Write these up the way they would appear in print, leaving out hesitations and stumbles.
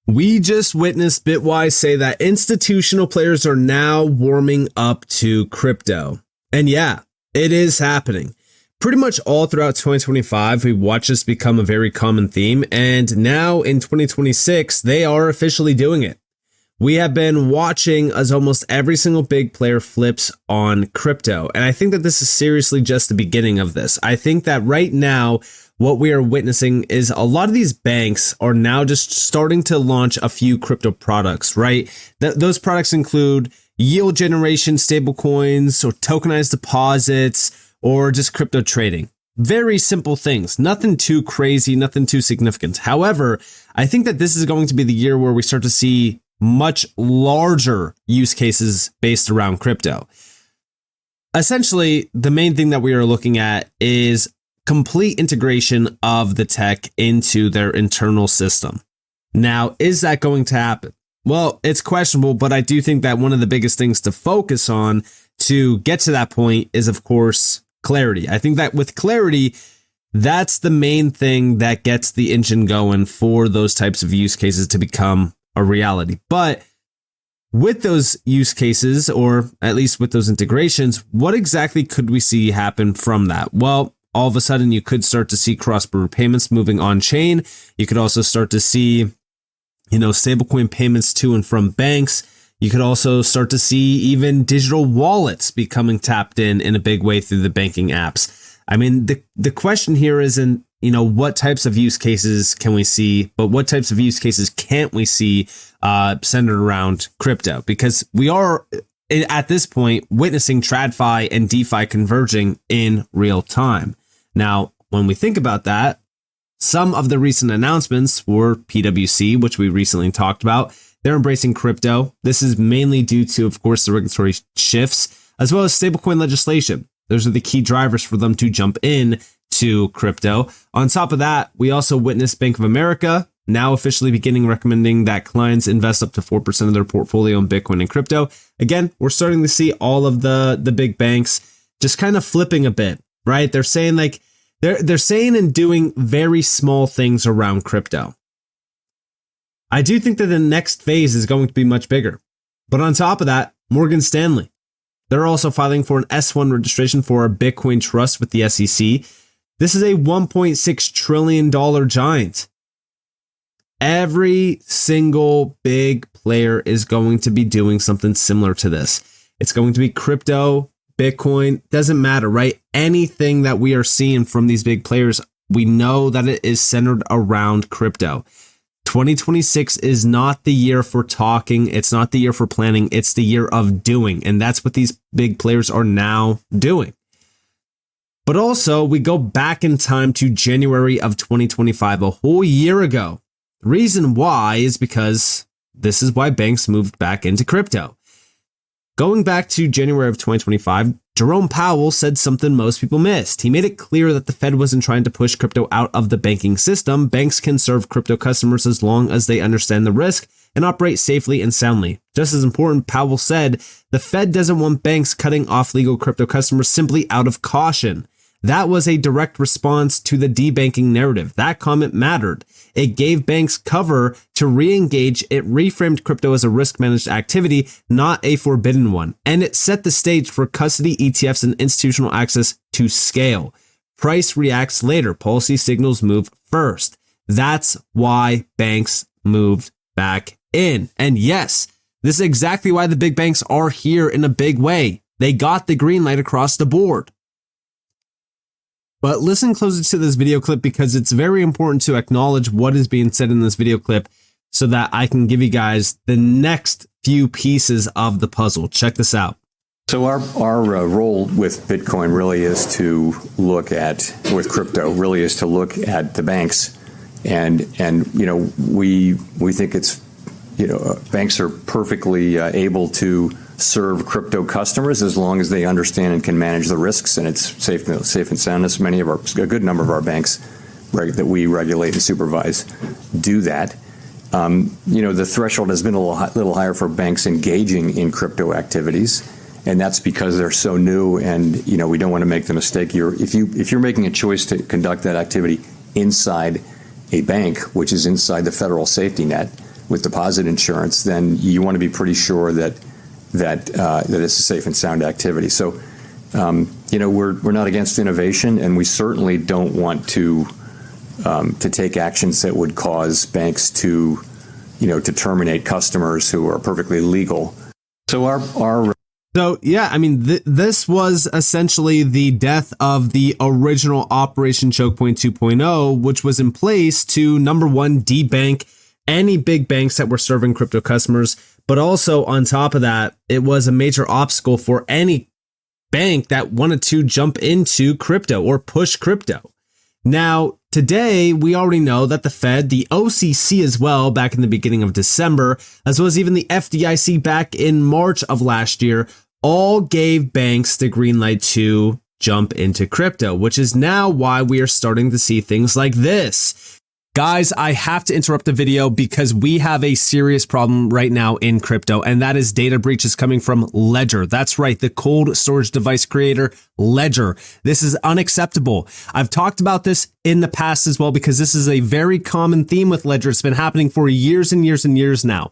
We just witnessed Bitwise say that institutional players are now warming up to crypto. And yeah, it is happening. Pretty much all throughout 2025, we watched this become a very common theme. And now in 2026, they are officially doing it. We have been watching as almost every single big player flips on crypto. And I think that this is seriously just the beginning of this. I think that right now, what we are witnessing is a lot of these banks are now just starting to launch a few crypto products, right? Those products include yield generation stablecoins or tokenized deposits or just crypto trading. Very simple things, nothing too crazy, nothing too significant. However, I think that this is going to be the year where we start to see much larger use cases based around crypto. Essentially, the main thing that we are looking at is complete integration of the tech into their internal system. Now, is that going to happen? Well, it's questionable, but I do think that one of the biggest things to focus on to get to that point is, of course, clarity. I think that with clarity, that's the main thing that gets the engine going for those types of use cases to become a reality. But with those use cases, or at least with those integrations, what exactly could we see happen from that? Well, all of a sudden, you could start to see cross-border payments moving on chain. You could also start to see, stablecoin payments to and from banks. You could also start to see even digital wallets becoming tapped in a big way through the banking apps. I mean, the question here isn't, what types of use cases can we see, but what types of use cases can't we see centered around crypto? Because we are, at this point, witnessing TradFi and DeFi converging in real time. Now, when we think about that, some of the recent announcements were PwC, which we recently talked about. They're embracing crypto. This is mainly due to, of course, the regulatory shifts, as well as stablecoin legislation. Those are the key drivers for them to jump in to crypto. On top of that, we also witnessed Bank of America now officially beginning recommending that clients invest up to 4% of their portfolio in Bitcoin and crypto. Again, we're starting to see all of the big banks just kind of flipping a bit, right? They're saying they're saying and doing very small things around crypto. I do think that the next phase is going to be much bigger. But on top of that, Morgan Stanley, they're also filing for an S1 registration for a Bitcoin trust with the SEC. This is a $1.6 trillion giant. Every single big player is going to be doing something similar to this. It's going to be crypto, Bitcoin, doesn't matter, right? Anything that we are seeing from these big players, we know that it is centered around crypto. 2026 is not the year for talking. It's not the year for planning. It's the year of doing. And that's what these big players are now doing. But also, we go back in time to January of 2025, a whole year ago. The reason why is because this is why banks moved back into crypto. Going back to January of 2025, Jerome Powell said something most people missed. He made it clear that the Fed wasn't trying to push crypto out of the banking system. Banks can serve crypto customers as long as they understand the risk and operate safely and soundly. Just as important, Powell said, the Fed doesn't want banks cutting off legal crypto customers simply out of caution. That was a direct response to the debanking narrative. That comment mattered. It gave banks cover to re-engage. It reframed crypto as a risk-managed activity, not a forbidden one. And it set the stage for custody ETFs and institutional access to scale. Price reacts later. Policy signals move first. That's why banks moved back in. And yes, this is exactly why the big banks are here in a big way. They got the green light across the board. But listen closer to this video clip because it's very important to acknowledge what is being said in this video clip so that I can give you guys the next few pieces of the puzzle. Check this out. So our role with Bitcoin really is to look at, with crypto, really is to look at the banks. And we think it's, banks are perfectly able to serve crypto customers as long as they understand and can manage the risks, and it's safe and sound. As a good number of our banks that we regulate and supervise do that. The threshold has been a little higher for banks engaging in crypto activities, and that's because they're so new. And we don't want to make the mistake. If you're making a choice to conduct that activity inside a bank, which is inside the federal safety net, with deposit insurance, then you want to be pretty sure that it's a safe and sound activity. So, we're not against innovation, and we certainly don't want to take actions that would cause banks to terminate customers who are perfectly legal. So this was essentially the death of the original Operation Choke Point 2.0, which was in place to, number one, debank any big banks that were serving crypto customers. But also on top of that, it was a major obstacle for any bank that wanted to jump into crypto or push crypto. Now, today, we already know that the Fed, the OCC as well, back in the beginning of December, as well as even the FDIC back in March of last year, all gave banks the green light to jump into crypto, which is now why we are starting to see things like this. Guys, I have to interrupt the video because we have a serious problem right now in crypto, and that is data breaches coming from Ledger. That's right, the cold storage device creator, Ledger. This is unacceptable. I've talked about this in the past as well because this is a very common theme with Ledger. It's been happening for years and years and years now.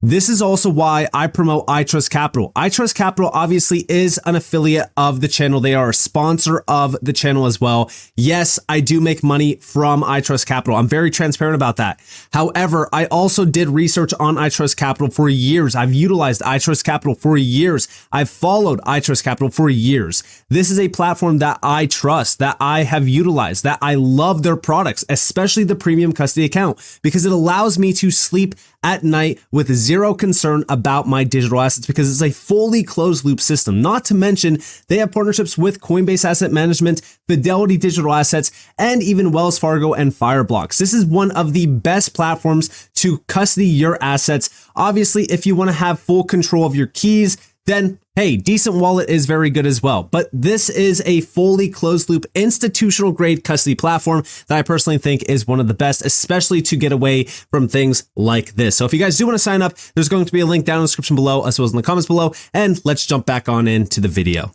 This is also why I promote iTrust Capital. iTrust Capital obviously is an affiliate of the channel. They are a sponsor of the channel as well. Yes, I do make money from iTrust Capital. I'm very transparent about that. However, I also did research on iTrust Capital for years. I've utilized iTrust Capital for years. I've followed iTrust Capital for years. This is a platform that I trust, that I have utilized, that I love their products, especially the premium custody account, because it allows me to sleep at night with zero concern about my digital assets because it's a fully closed loop system. Not to mention, they have partnerships with Coinbase Asset Management, Fidelity Digital Assets, and even Wells Fargo and Fireblocks. This is one of the best platforms to custody your assets. Obviously, if you want to have full control of your keys, then hey, Decent Wallet is very good as well. But this is a fully closed loop institutional grade custody platform that I personally think is one of the best, especially to get away from things like this. So if you guys do want to sign up, there's going to be a link down in the description below as well as in the comments below. And let's jump back on into the video.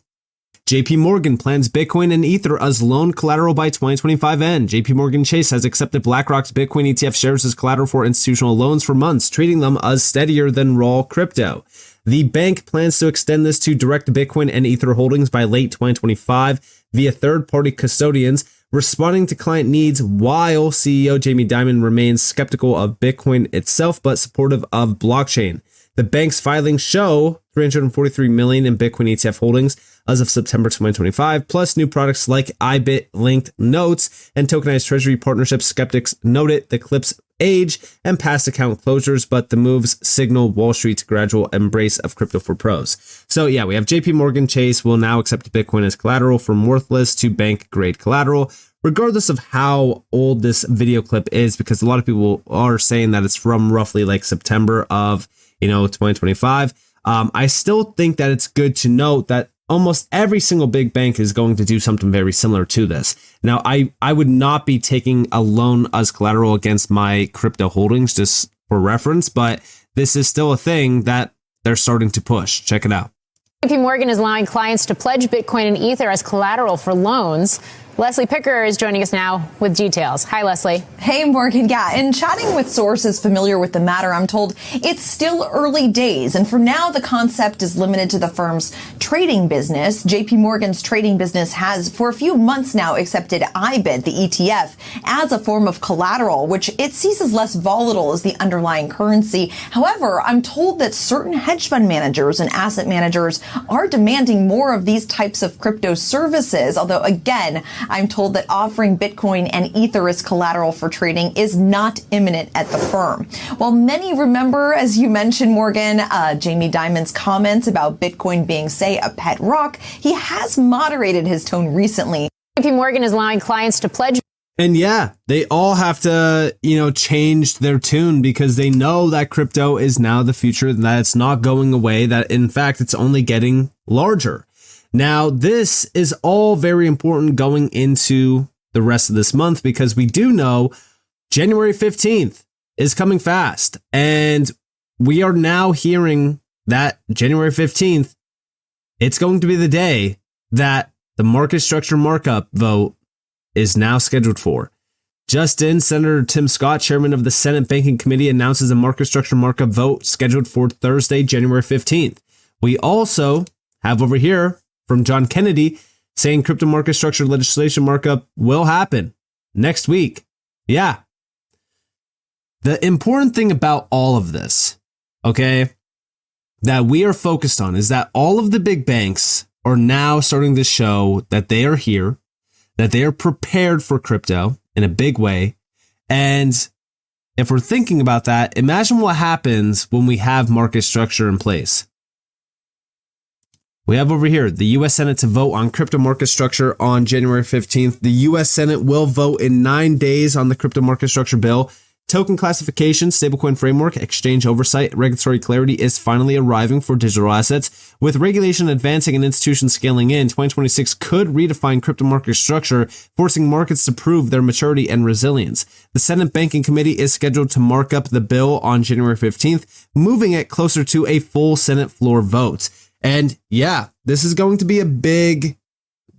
JP Morgan plans Bitcoin and Ether as loan collateral by 2025 end. JP Morgan Chase has accepted BlackRock's Bitcoin ETF shares as collateral for institutional loans for months, treating them as steadier than raw crypto. The bank plans to extend this to direct Bitcoin and Ether holdings by late 2025 via third-party custodians, responding to client needs while CEO Jamie Dimon remains skeptical of Bitcoin itself but supportive of blockchain. The bank's filings show 343 million in Bitcoin ETF holdings as of September 2025, plus new products like IBIT linked notes and tokenized treasury partnerships. Skeptics noted the clip's age and past account closures, but the moves signal Wall Street's gradual embrace of crypto for pros. So yeah, we have JP Morgan Chase will now accept Bitcoin as collateral from worthless to bank grade collateral, regardless of how old this video clip is, because a lot of people are saying that it's from roughly like September of 2025. I still think that it's good to note that almost every single big bank is going to do something very similar to this. Now, I would not be taking a loan as collateral against my crypto holdings just for reference, but this is still a thing that they're starting to push. Check it out. JP Morgan is allowing clients to pledge Bitcoin and Ether as collateral for loans. Leslie Picker is joining us now with details. Hi, Leslie. Hey, Morgan. Yeah, in chatting with sources familiar with the matter, I'm told it's still early days. And for now, the concept is limited to the firm's trading business. JP Morgan's trading business has, for a few months now, accepted IBIT, the ETF, as a form of collateral, which it sees as less volatile as the underlying currency. However, I'm told that certain hedge fund managers and asset managers are demanding more of these types of crypto services. Although, again, I'm told that offering Bitcoin and Ether as collateral for trading is not imminent at the firm. While many remember, as you mentioned, Morgan, Jamie Dimon's comments about Bitcoin being, say, a pet rock, he has moderated his tone recently. JP Morgan is allowing clients to pledge. And yeah, they all have to, change their tune because they know that crypto is now the future, that it's not going away, that in fact, it's only getting larger. Now, this is all very important going into the rest of this month because we do know January 15th is coming fast. And we are now hearing that January 15th, it's going to be the day that the market structure markup vote is now scheduled for. Just in, Senator Tim Scott, chairman of the Senate Banking Committee, announces a market structure markup vote scheduled for Thursday, January 15th. We also have over here from John Kennedy saying crypto market structure legislation markup will happen next week. Yeah. The important thing about all of this, okay, that we are focused on is that all of the big banks are now starting to show that they are here, that they are prepared for crypto in a big way. And if we're thinking about that, imagine what happens when we have market structure in place. We have over here the U.S. Senate to vote on crypto market structure on January 15th. The U.S. Senate will vote in 9 days on the crypto market structure bill. Token classification, stablecoin framework, exchange oversight, regulatory clarity is finally arriving for digital assets. With regulation advancing and institutions scaling in, 2026 could redefine crypto market structure, forcing markets to prove their maturity and resilience. The Senate Banking Committee is scheduled to mark up the bill on January 15th, moving it closer to a full Senate floor vote. And yeah, this is going to be a big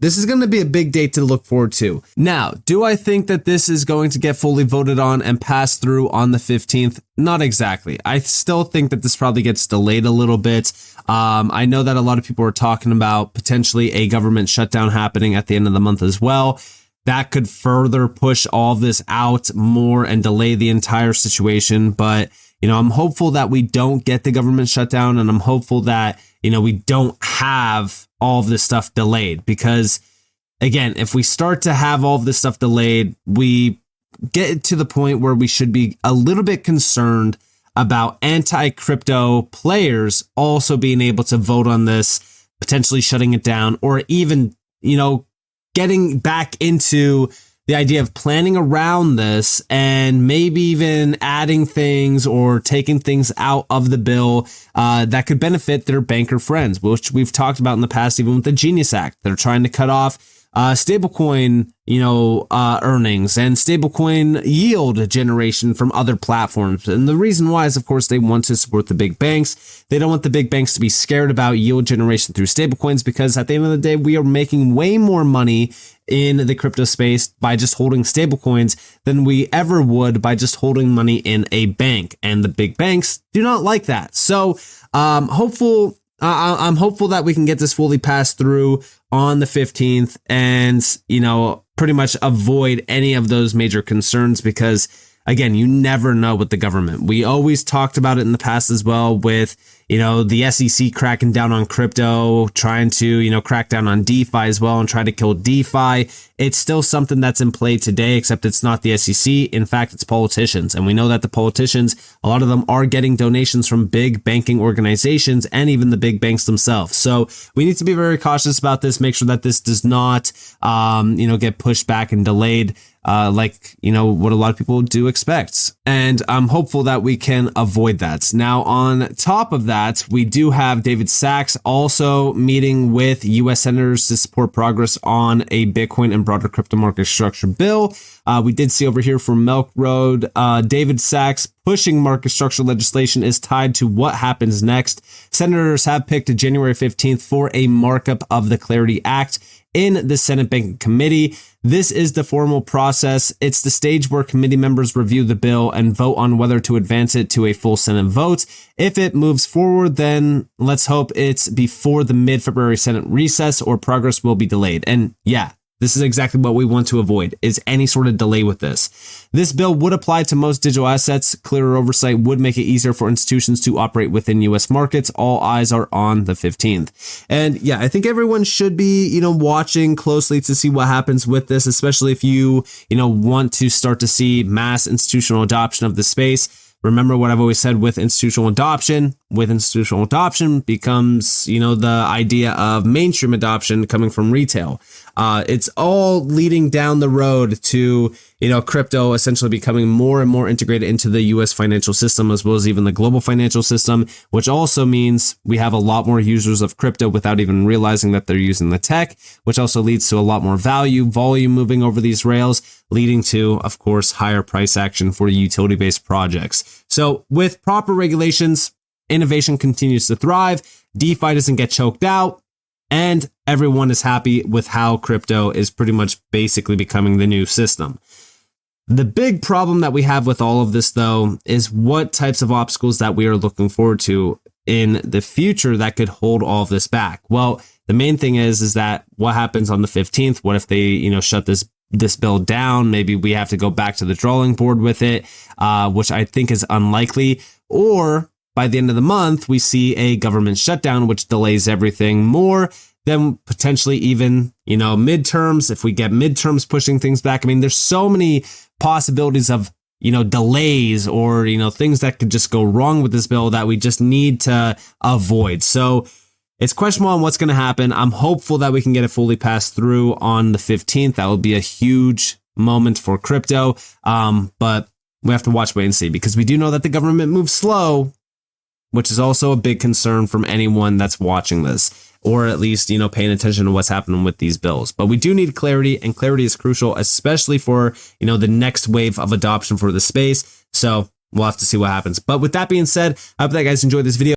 date to look forward to. Now, do I think that this is going to get fully voted on and passed through on the 15th? Not exactly. I still think that this probably gets delayed a little bit. I know that a lot of people are talking about potentially a government shutdown happening at the end of the month as well. That could further push all of this out more and delay the entire situation. But, I'm hopeful that we don't get the government shutdown, and I'm hopeful that, we don't have all of this stuff delayed, because again, if we start to have all of this stuff delayed, we get to the point where we should be a little bit concerned about anti-crypto players also being able to vote on this, potentially shutting it down, or even, getting back into the idea of planning around this and maybe even adding things or taking things out of the bill that could benefit their banker friends, which we've talked about in the past, even with the Genius Act. They're trying to cut off stablecoin, earnings and stablecoin yield generation from other platforms. And the reason why is, of course, they want to support the big banks. They don't want the big banks to be scared about yield generation through stablecoins, because at the end of the day, we are making way more money in the crypto space by just holding stablecoins than we ever would by just holding money in a bank. And the big banks do not like that. So I'm hopeful that we can get this fully passed through on the 15th and, pretty much avoid any of those major concerns, because again, you never know with the government. We always talked about it in the past as well with, the SEC cracking down on crypto, trying to, crack down on DeFi as well and try to kill DeFi. It's still something that's in play today, except it's not the SEC. In fact, it's politicians. And we know that the politicians, a lot of them are getting donations from big banking organizations and even the big banks themselves. So we need to be very cautious about this, make sure that this does not, get pushed back and delayed. What a lot of people do expect. And I'm hopeful that we can avoid that. Now, on top of that, we do have David Sachs also meeting with U.S. senators to support progress on a Bitcoin and broader crypto market structure bill. We did see over here from Milk Road, David Sachs pushing market structure legislation is tied to what happens next. Senators have picked January 15th for a markup of the Clarity Act in the Senate Banking Committee. This is the formal process. It's the stage where committee members review the bill and vote on whether to advance it to a full Senate vote. If it moves forward, then let's hope it's before the mid-February Senate recess, or progress will be delayed. And yeah, this is exactly what we want to avoid, is any sort of delay with this. This bill would apply to most digital assets. Clearer oversight would make it easier for institutions to operate within U.S. markets. All eyes are on the 15th. And yeah, I think everyone should be, watching closely to see what happens with this, especially if you, want to start to see mass institutional adoption of the space. Remember what I've always said with institutional adoption. With institutional adoption becomes, the idea of mainstream adoption coming from retail. It's all leading down the road to, crypto essentially becoming more and more integrated into the U.S. financial system, as well as even the global financial system, which also means we have a lot more users of crypto without even realizing that they're using the tech, which also leads to a lot more volume moving over these rails, leading to, of course, higher price action for utility-based projects. So with proper regulations, innovation continues to thrive, DeFi doesn't get choked out, and everyone is happy with how crypto is pretty much basically becoming the new system. The big problem that we have with all of this, though, is what types of obstacles that we are looking forward to in the future that could hold all of this back. Well, the main thing is that what happens on the 15th? What if they, shut this bill down? Maybe we have to go back to the drawing board with it, which I think is unlikely. Or by the end of the month, we see a government shutdown, which delays everything more. Then potentially even, midterms, if we get midterms pushing things back. I mean, there's so many possibilities of, delays or, things that could just go wrong with this bill that we just need to avoid. So it's questionable on what's going to happen. I'm hopeful that we can get it fully passed through on the 15th. That will be a huge moment for crypto. But we have to watch, wait and see, because we do know that the government moves slow, which is also a big concern from anyone that's watching this, or at least, paying attention to what's happening with these bills. But we do need clarity, and clarity is crucial, especially for, the next wave of adoption for the space. So we'll have to see what happens. But with that being said, I hope that you guys enjoyed this video.